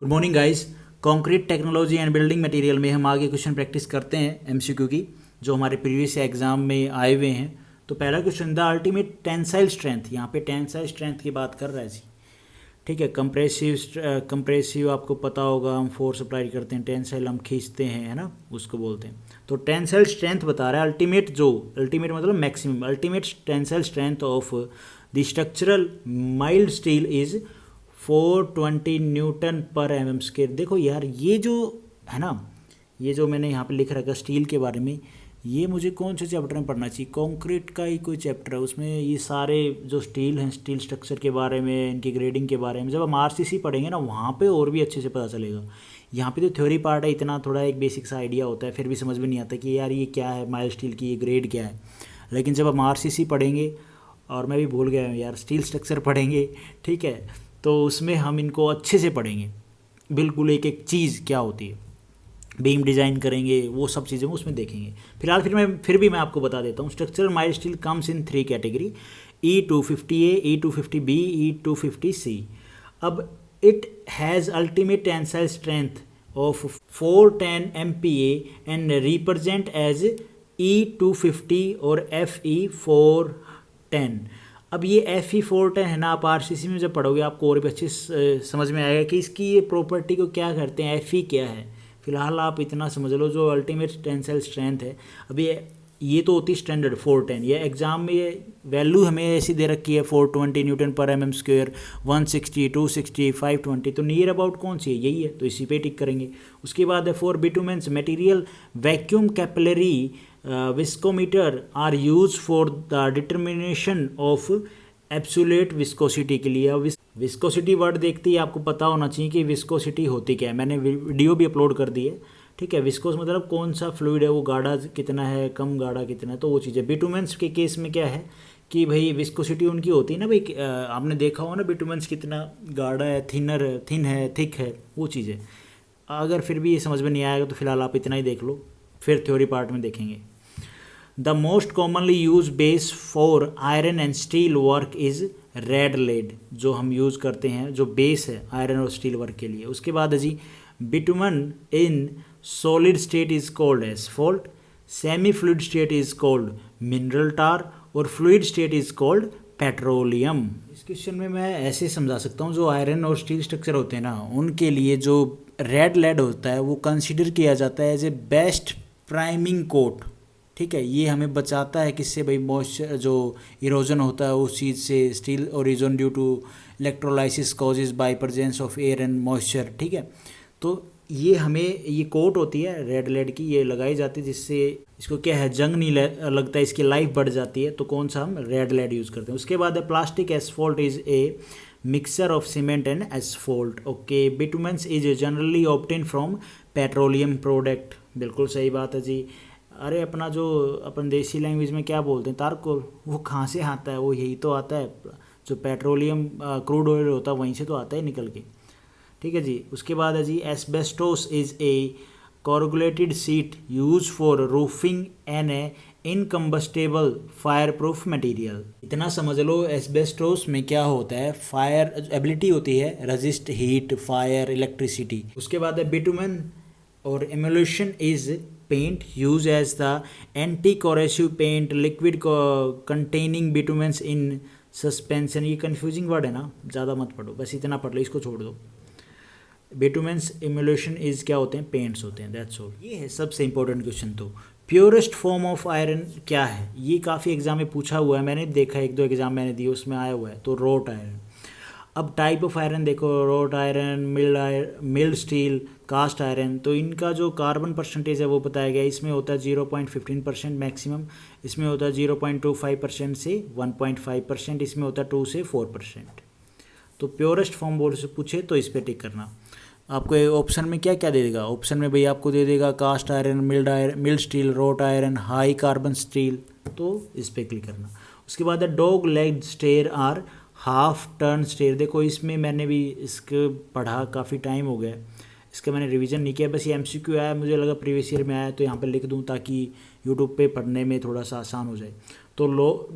Good morning guys. Concrete technology and building material में हम आगे क्वेश्चन प्रैक्टिस करते हैं एमसीक्यू की, जो हमारे प्रीवियस एग्जाम में आए हुए हैं। तो पहला question, the ultimate tensile strength, यहाँ पे टेंसाइल स्ट्रेंथ की बात कर रहा है जी। ठीक है, कंप्रेसिव आपको पता होगा, हम फोर्स अप्लाई करते हैं, टेंसाइल हम खींचते हैं, है ना, उसको बोलते हैं। तो टेंसाइल स्ट्रेंथ बता रहा है अल्टीमेट, जो अल्टीमेट मतलब maximum, ultimate tensile strength of the structural mild steel is 420 Newton पर एम स्क्वायर। देखो यार, ये जो है ना, ये जो मैंने यहाँ पे लिख रखा स्टील के बारे में, ये मुझे कौन से चैप्टर में पढ़ना चाहिए? कंक्रीट का ही कोई चैप्टर है, उसमें ये सारे जो स्टील हैं, स्टील स्ट्रक्चर के बारे में, इनकी ग्रेडिंग के बारे में जब हम आरसीसी पढ़ेंगे ना, वहाँ पे और भी अच्छे से पता चलेगा। यहाँ पे तो थ्योरी पार्ट है, इतना थोड़ा एक बेसिक सा आइडिया होता है, फिर भी समझ में नहीं आता कि यार ये क्या है, माइल्ड स्टील की ये ग्रेड क्या है। लेकिन जब हम आरसीसी पढ़ेंगे, और मैं भी भूल गया हूँ यार, स्टील स्ट्रक्चर पढ़ेंगे, ठीक है, तो उसमें हम इनको अच्छे से पढ़ेंगे, बिल्कुल एक एक चीज़ क्या होती है, बीम डिज़ाइन करेंगे, वो सब चीज़ें उसमें देखेंगे। फिलहाल फिर भी मैं आपको बता देता हूँ, structural mild steel comes in 3 category, E250A, E250B, E250C। अब it has ultimate tensile strength of 410 MPa and represent as E250 और Fe410। अब ये Fe410 है ना, आप आरसीसी में जब पढ़ोगे आपको और भी अच्छे समझ में आएगा कि इसकी ये प्रॉपर्टी को क्या करते हैं, Fe क्या है। फिलहाल आप इतना समझ लो, जो अल्टीमेट टेंसाइल स्ट्रेंथ है, अभी ये तो होती स्टैंडर्ड 410, ये एग्जाम में ये वैल्यू हमें ऐसी दे रखी है 420 न्यूटन पर एम स्क्वायर, 160, 260, 520, तो नियर अबाउट कौन सी है, यही है, तो इसी पे टिक करेंगे। उसके बाद है for bitumens material vacuum capillary viscometer are use for the determination of absolute viscosity के लिए। अब विस्कोसिटी वर्ड देखते ही आपको पता होना चाहिए कि विस्कोसिटी होती क्या है, मैंने वीडियो भी अपलोड कर दी है। ठीक है, विस्कोस मतलब कौन सा फ्लूइड है, वो गाढ़ा कितना है, कम गाढ़ा कितना है, तो वो चीज़ें। बिटुमेंस के केस में क्या है कि भाई विस्कोसिटी उनकी होती है ना भाई, आपने देखा हो ना बिटुमेंस कितना गाढ़ा है, थिन है, थिक है, वो चीज़ें। अगर फिर भी ये समझ में नहीं आएगा तो फिलहाल आप इतना ही देख लो, फिर थ्योरी पार्ट में देखेंगे। The most commonly use base for iron and steel work is red lead, जो हम यूज़ करते हैं, जो बेस है आयरन और स्टील वर्क के लिए। उसके बाद है जी, bitumen in solid state is called asphalt, semi fluid state is called mineral tar, और fluid state is called petroleum. इस क्वेश्चन में मैं ऐसे समझा सकता हूँ, जो आयरन और स्टील स्ट्रक्चर होते हैं ना, उनके लिए जो रेड लेड होता है वो कंसिडर किया जाता है as a best priming coat. ठीक है, ये हमें बचाता है किससे भाई, मॉइस्चर जो इरोजन होता है उस चीज़ से, steel origin due to electrolysis causes by presence of air and moisture. ठीक है, तो ये हमें, ये कोट होती है रेड लेड की, ये लगाई जाती है, जिससे इसको क्या है, जंग नहीं लगता, इसकी लाइफ बढ़ जाती है, तो कौन सा हम रेड लेड यूज़ करते हैं। उसके बाद है plastic asphalt is a mixture of cement and asphalt. Okay, bitumens is generally obtain from petroleum product. बिल्कुल सही बात है जी। अरे अपना जो अपन देसी लैंग्वेज में क्या बोलते हैं, तारकोल, वो कहाँ से आता है, वो यही तो आता है, जो पेट्रोलियम क्रूड ऑयल होता है वहीं से तो आता है निकल के। ठीक है जी। उसके बाद है जी, asbestos is a corrugated sheet use for roofing an a incombustible fire proof material. इतना समझ लो, एस्बेस्टोस में क्या होता है, फायर एबिलिटी होती है, रेजिस्ट हीट, फायर, इलेक्ट्रिसिटी। उसके बाद है बिटुमेन और emulation is paint use as the anti corrosive paint liquid containing bitumens in suspension. ये कंफ्यूजिंग वर्ड है ना, ज़्यादा मत पढ़ो, बस इतना पढ़ लो, इसको छोड़ दो। बिटुमेंस एमुलेशन इज क्या होते हैं, पेंट्स होते हैं, दैट्स ऑल। ये है सबसे इंपॉर्टेंट क्वेश्चन। तो प्योरेस्ट फॉर्म ऑफ आयरन क्या है, ये काफ़ी एग्जाम में पूछा हुआ है, मैंने देखा, एक दो एग्जाम मैंने दिए, उसमें आया हुआ है, तो रोट आयरन। अब टाइप ऑफ आयरन देखो, wrought iron, mild steel, cast iron, तो इनका जो कार्बन परसेंटेज है वो बताया गया, इसमें होता है 0.15% मैक्सिमम, इसमें होता है 0.25% से 1.5%, इसमें होता है 2 से 4%। तो प्योरेस्ट फॉर्म बोर्ड से पूछे तो इस पर टिक करना। आपको ऑप्शन में क्या क्या दे देगा, ऑप्शन में भाई आपको दे देगा cast iron, mild steel, wrought iron, high carbon steel, तो इस पर क्लिक करना। उसके बाद है dog leg stair or half turn stair. देखो इसमें मैंने भी इसको पढ़ा, काफ़ी टाइम हो गया, इसका मैंने रिवीजन नहीं किया, बस ये MCQ आया, मुझे लगा प्रीवियस ईयर में आया तो यहाँ पे लिख दूँ ताकि यूट्यूब पे पढ़ने में थोड़ा सा आसान हो जाए। तो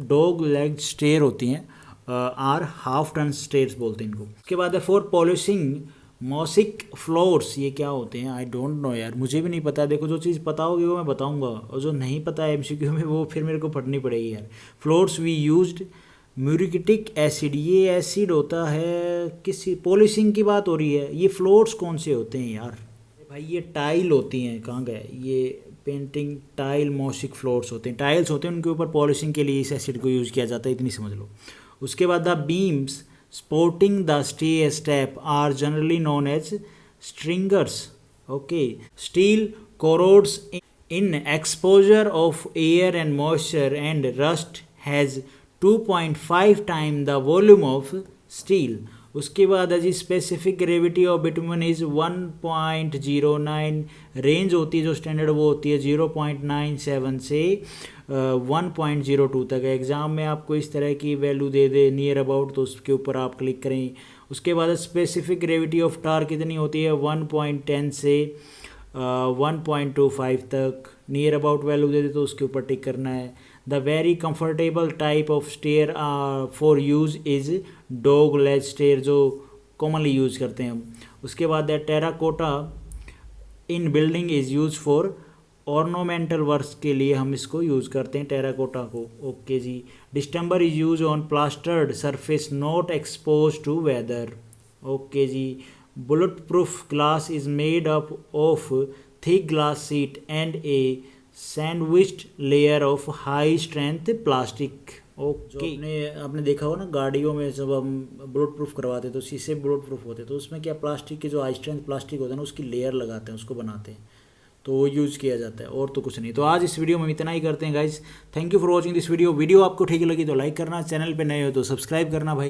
डॉग लेग स्टेयर होती हैं, आर हाफ टर्न स्टेयर्स बोलते हैं इनको। उसके बाद है फॉर पॉलिशिंग मॉसिक फ्लोर्स ये क्या होते हैं? आई डोंट नो यार, मुझे भी नहीं पता। देखो जो चीज़ पता होगी वो मैं बताऊंगा, और जो नहीं पता है एमसीक्यू में वो फिर मेरे को पढ़नी पड़ेगी यार। फ्लोर्स वी यूज्ड म्यूरिक एसिड, ये एसिड होता है किसी पॉलिशिंग की बात हो रही है। ये फ्लोर्स कौन से होते हैं यार? भाई ये टाइल होती हैं, कहाँ गए ये पेंटिंग टाइल, मॉसिक फ्लोर्स होते हैं, टाइल्स होते हैं, उनके ऊपर पॉलिशिंग के लिए इस एसिड को यूज़ किया जाता है, इतनी समझ लो। उसके बाद the beams supporting the stay step are generally known as stringers. Okay, steel corrodes in exposure of air and moisture, and rust has 2.5 times the volume of steel. उसके बाद है जी specific gravity of bitumen is 1.09, range होती है जो standard वो होती है 0.97 से 1.02 तक। एग्ज़ाम में आपको इस तरह की वैल्यू दे दे नियर अबाउट, तो उसके ऊपर आप क्लिक करें। उसके बाद स्पेसिफिक ग्रेविटी ऑफ टार कितनी होती है 1.10 से 1.25 तक। नियर अबाउट वैल्यू दे दे तो उसके ऊपर टिक करना है। The very comfortable type of stair for use is dog leg stair, जो कॉमनली यूज़ करते हैं हम। उसके बाद terracotta in building is use for ornamental works के लिए हम इसको यूज़ करते हैं टेराकोटा को। ओके जी। Distemper is use on plastered surface not expose to weather. Okay जी। Bullet proof glass is made up of thick glass sheet and A sandwiched layer of high strength plastic. Okay, आपने देखा हो ना गाड़ियों में जब हम बुलेट प्रूफ करवाते तो शीशे बुलेट प्रूफ होते, तो उसमें क्या प्लास्टिक के जो हाई स्ट्रेंथ प्लास्टिक होता है ना उसकी लेयर लगाते हैं, उसको बनाते हैं, तो वो यूज़ किया जाता है, और तो कुछ नहीं। तो आज इस वीडियो में इतना ही करते हैं guys. Thank you for watching this video. Video आपको ठीक लगी तो लाइक करना, चैनल पे नए हो तो सब्सक्राइब करना भाई।